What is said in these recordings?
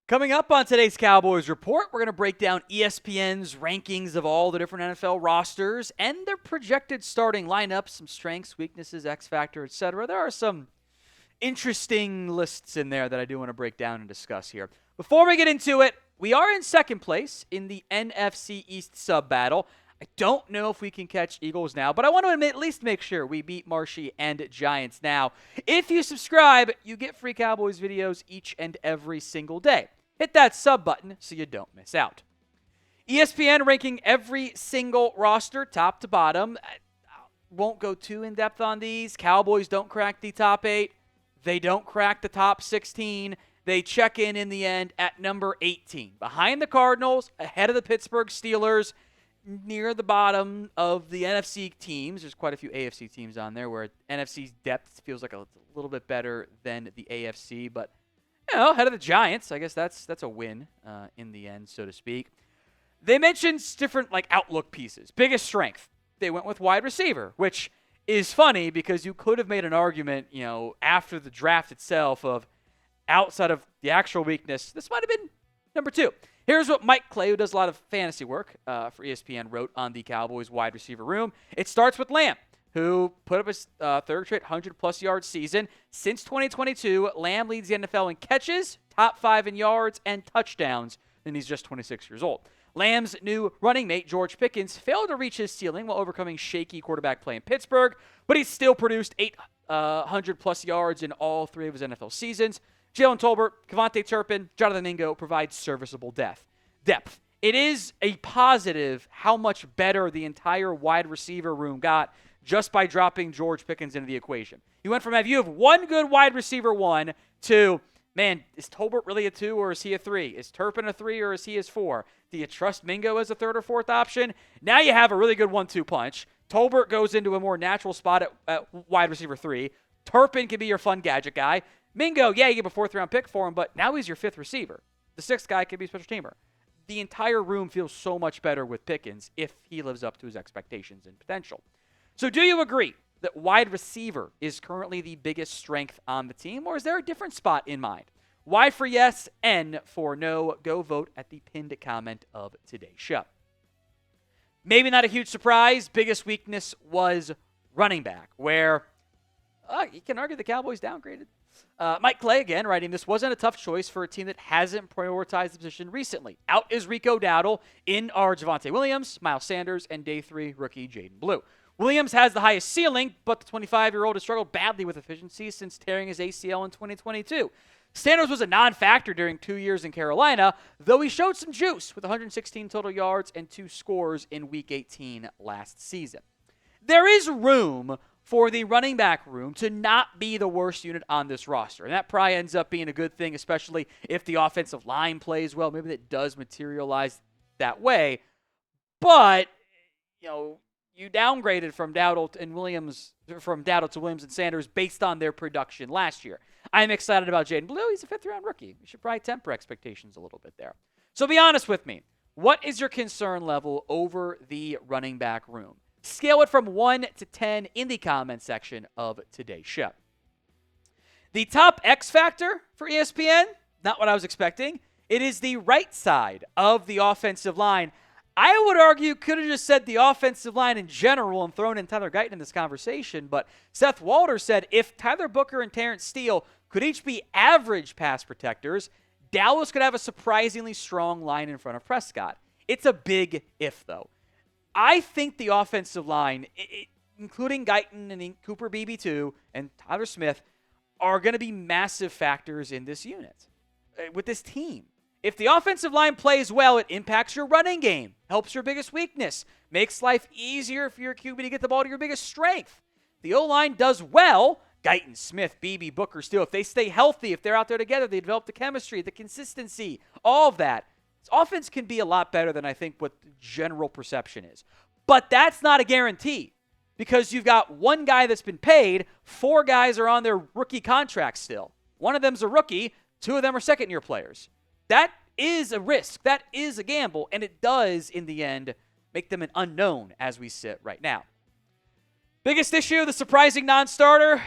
Coming up on today's Cowboys Report, we're going to break down ESPN's rankings of all the different NFL rosters and their projected starting lineups, some strengths, weaknesses, X factor, etc. There are some interesting lists in there that I do want to break down and discuss here. Before we get into it, we are in second place in the NFC East sub-battle. I don't know if we can catch Eagles now, but I want to at least make sure we beat Marshy and Giants now. If you subscribe, you get free Cowboys videos each and every single day. Hit that sub button so you don't miss out. ESPN ranking every single roster top to bottom. I won't go too in-depth on these. Cowboys don't crack the top 8. They don't crack the top 16. They check in the end at number 18. Behind the Cardinals, ahead of the Pittsburgh Steelers, near the bottom of the NFC teams. There's quite a few AFC teams on there where NFC's depth feels like a little bit better than the AFC, but ahead of the Giants. I guess that's a win in the end, so to speak. They mentioned different outlook pieces. Biggest strength, they went with wide receiver, which is funny because you could have made an argument, after the draft itself of outside of the actual weakness, this might have been number 2. Here's what Mike Clay, who does a lot of fantasy work for ESPN, wrote on the Cowboys wide receiver room. It starts with Lamb, who put up his third straight 100-plus yard season. Since 2022, Lamb leads the NFL in catches, top 5 in yards, and touchdowns, and he's just 26 years old. Lamb's new running mate, George Pickens, failed to reach his ceiling while overcoming shaky quarterback play in Pittsburgh, but he still produced 800-plus yards in all 3 of his NFL seasons. Jalen Tolbert, Javonte Turpin, Jonathan Mingo provide serviceable depth. It is a positive how much better the entire wide receiver room got just by dropping George Pickens into the equation. You went from you have one good wide receiver 1 to, man, is Tolbert really a 2 or is he a 3? Is Turpin a 3 or is he a 4? Do you trust Mingo as a 3rd or 4th option? Now you have a really good 1-2 punch. Tolbert goes into a more natural spot at wide receiver 3. Turpin can be your fun gadget guy. Mingo, yeah, you give a 4th-round pick for him, but now he's your 5th receiver. The 6th guy could be a special teamer. The entire room feels so much better with Pickens if he lives up to his expectations and potential. So do you agree that wide receiver is currently the biggest strength on the team, or is there a different spot in mind? Y for yes, N for no. Go vote at the pinned comment of today's show. Maybe not a huge surprise. Biggest weakness was running back, where you can argue the Cowboys downgraded. Mike Clay, again, writing, this wasn't a tough choice for a team that hasn't prioritized the position recently. Out is Rico Dowdle, in are Javonte Williams, Miles Sanders, and day 3 rookie Jaydon Blue. Williams has the highest ceiling, but the 25-year-old has struggled badly with efficiency since tearing his ACL in 2022. Sanders was a non-factor during 2 years in Carolina, though he showed some juice with 116 total yards and 2 scores in Week 18 last season. There is room for the running back room to not be the worst unit on this roster, and that probably ends up being a good thing, especially if the offensive line plays well. Maybe that does materialize that way, but you downgraded from Dowdle to Williams and Sanders based on their production last year. I'm excited about Jaydon Blue. He's a 5th-round rookie. We should probably temper expectations a little bit there. So be honest with me. What is your concern level over the running back room? Scale it from 1 to 10 in the comment section of today's show. The top X factor for ESPN, not what I was expecting. It is the right side of the offensive line. I would argue could have just said the offensive line in general and thrown in Tyler Guyton in this conversation, but Seth Walter said if Tyler Booker and Terence Steele could each be average pass protectors, Dallas could have a surprisingly strong line in front of Prescott. It's a big if, though. I think the offensive line, including Guyton and Cooper Beebe too, and Tyler Smith, are going to be massive factors in this unit, with this team. If the offensive line plays well, it impacts your running game, helps your biggest weakness, makes life easier for your QB to get the ball to your biggest strength. The O-line does well. Guyton, Smith, Beebe, Booker, Steele, if they stay healthy, if they're out there together, they develop the chemistry, the consistency, all of that. This offense can be a lot better than I think what the general perception is. But that's not a guarantee because you've got one guy that's been paid, 4 guys are on their rookie contracts still. One of them's a rookie, 2 of them are second-year players. That is a risk. That is a gamble, and it does, in the end, make them an unknown as we sit right now. Biggest issue, the surprising non-starter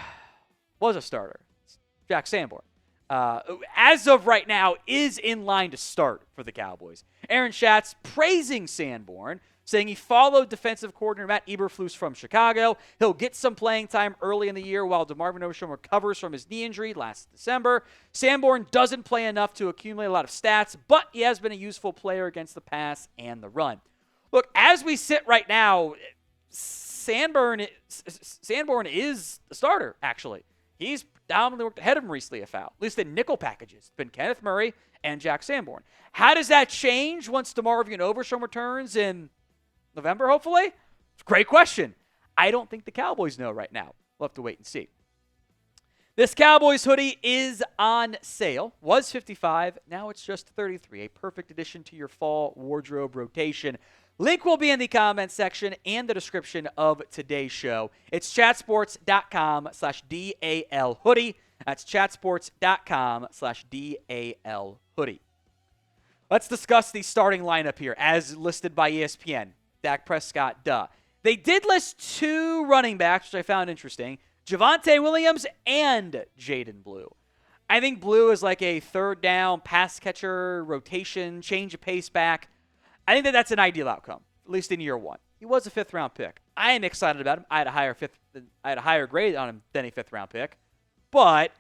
was a starter. It's Jack Sanborn. as of right now, is in line to start for the Cowboys. Aaron Schatz praising Sanborn, saying he followed defensive coordinator Matt Eberflus from Chicago. He'll get some playing time early in the year while DeMarvion Overshown recovers from his knee injury last December. Sanborn doesn't play enough to accumulate a lot of stats, but he has been a useful player against the pass and the run. Look, as we sit right now, Sanborn is the starter, actually. He's dominantly worked ahead of Marist Liufau, at least in nickel packages. It's been Kenneth Murray and Jack Sanborn. How does that change once DeMarvion Overshown returns in November, hopefully? Great question. I don't think the Cowboys know right now. We'll have to wait and see. This Cowboys hoodie is on sale. Was $55, now it's just $33. A perfect addition to your fall wardrobe rotation. Link will be in the comments section and the description of today's show. It's chatsports.com/DAL hoodie. That's chatsports.com/DAL hoodie. Let's discuss the starting lineup here as listed by ESPN. Dak Prescott, duh. They did list 2 running backs, which I found interesting. Javonte Williams and Jaydon Blue. I think Blue is like a third down pass catcher, rotation, change of pace back. I think that's an ideal outcome, at least in year 1. He was a 5th-round pick. I am excited about him. I had a higher grade on him than a 5th-round pick, but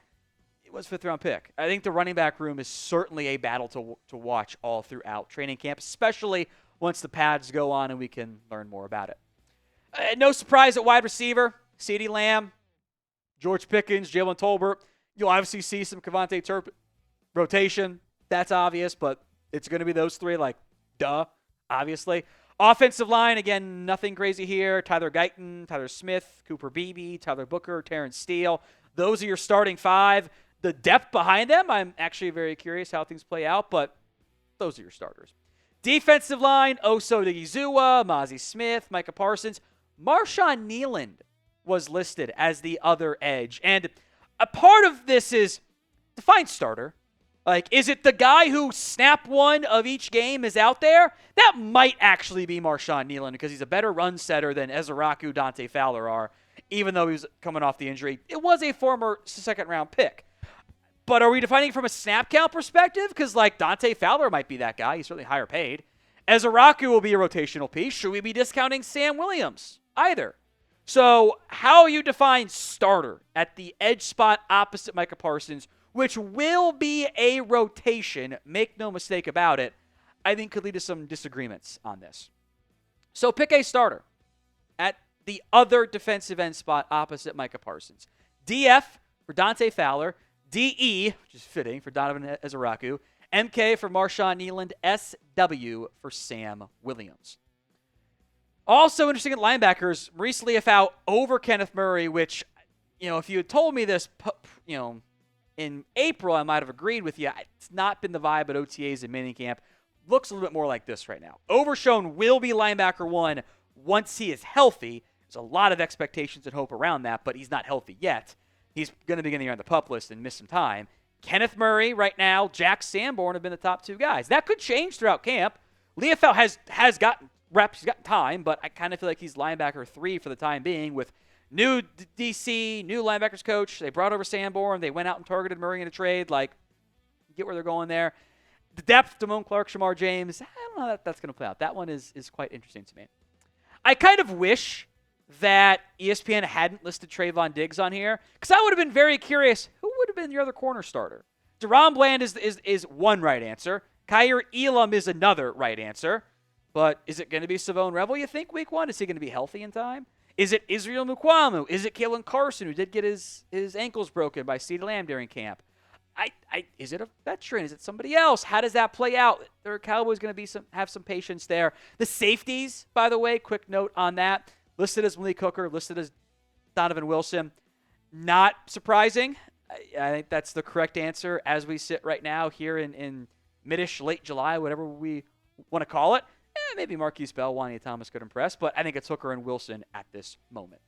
it was a 5th-round pick. I think the running back room is certainly a battle to watch all throughout training camp, especially once the pads go on and we can learn more about it. No surprise at wide receiver, CeeDee Lamb, George Pickens, Jalen Tolbert. You'll obviously see some Javonte Turpin rotation. That's obvious, but it's going to be those 3, like, duh, obviously. Offensive line, again, nothing crazy here. Guyton, Tyler Smith, Cooper Beebe, Tyler Booker, Terence Steele. Those are your starting 5. The depth behind them, I'm actually very curious how things play out, but those are your starters. Defensive line, Osa Odighizuwa, Mazi Smith, Micah Parsons. Marshawn Kneeland was listed as the other edge. And a part of this is define starter. Like, is it the guy who snap one of each game is out there? That might actually be Marshawn Kneeland because he's a better run setter than Ezraku, Dante Fowler are, even though he was coming off the injury. It was a former 2nd-round pick. But are we defining from a snap count perspective? Because, like, Dante Fowler might be that guy. He's certainly higher paid. Ezraku will be a rotational piece. Should we be discounting Sam Williams? Either. So how you define starter at the edge spot opposite Micah Parsons, which will be a rotation, make no mistake about it, I think could lead to some disagreements on this. So pick a starter at the other defensive end spot opposite Micah Parsons. DF for Dante Fowler, DE, which is fitting, for Donovan Ezraku, MK for Marshawn Kneeland, SW for Sam Williams. Also interesting at linebackers, Marist Liufau over Kenneth Murray, which, if you had told me this, in April, I might have agreed with you. It's not been the vibe at OTAs and minicamp. Looks a little bit more like this right now. Overshown will be linebacker 1 once he is healthy. There's a lot of expectations and hope around that, but he's not healthy yet. He's going to begin the year on the PUP list and miss some time. Kenneth Murray right now, Jack Sanborn have been the top 2 guys. That could change throughout camp. Liufau has gotten reps, he's gotten time, but I kind of feel like he's linebacker 3 for the time being with new DC, new linebackers coach. They brought over Sanborn. They went out and targeted Murray in a trade. Like, get where they're going there. The depth, Damone Clark, Shamar James, I don't know how that's going to play out. That one is quite interesting to me. I kind of wish that ESPN hadn't listed Trayvon Diggs on here because I would have been very curious who would have been your other corner starter. Deron Bland is one right answer. Kaiir Elam is another right answer. But is it going to be Savone Revel, you think, week 1? Is he going to be healthy in time? Is it Israel Mukuamu? Is it Kalen Carson, who did get his ankles broken by CeeDee Lamb during camp? Is it a veteran? Is it somebody else? How does that play out? There are Cowboys going to have some patience there. The safeties, by the way, quick note on that. Listed as Malik Hooker, listed as Donovan Wilson. Not surprising. I think that's the correct answer as we sit right now here in mid-ish, late July, whatever we want to call it. Maybe Marquise Bell, Wanya Thomas could impress, but I think it's Hooker and Wilson at this moment.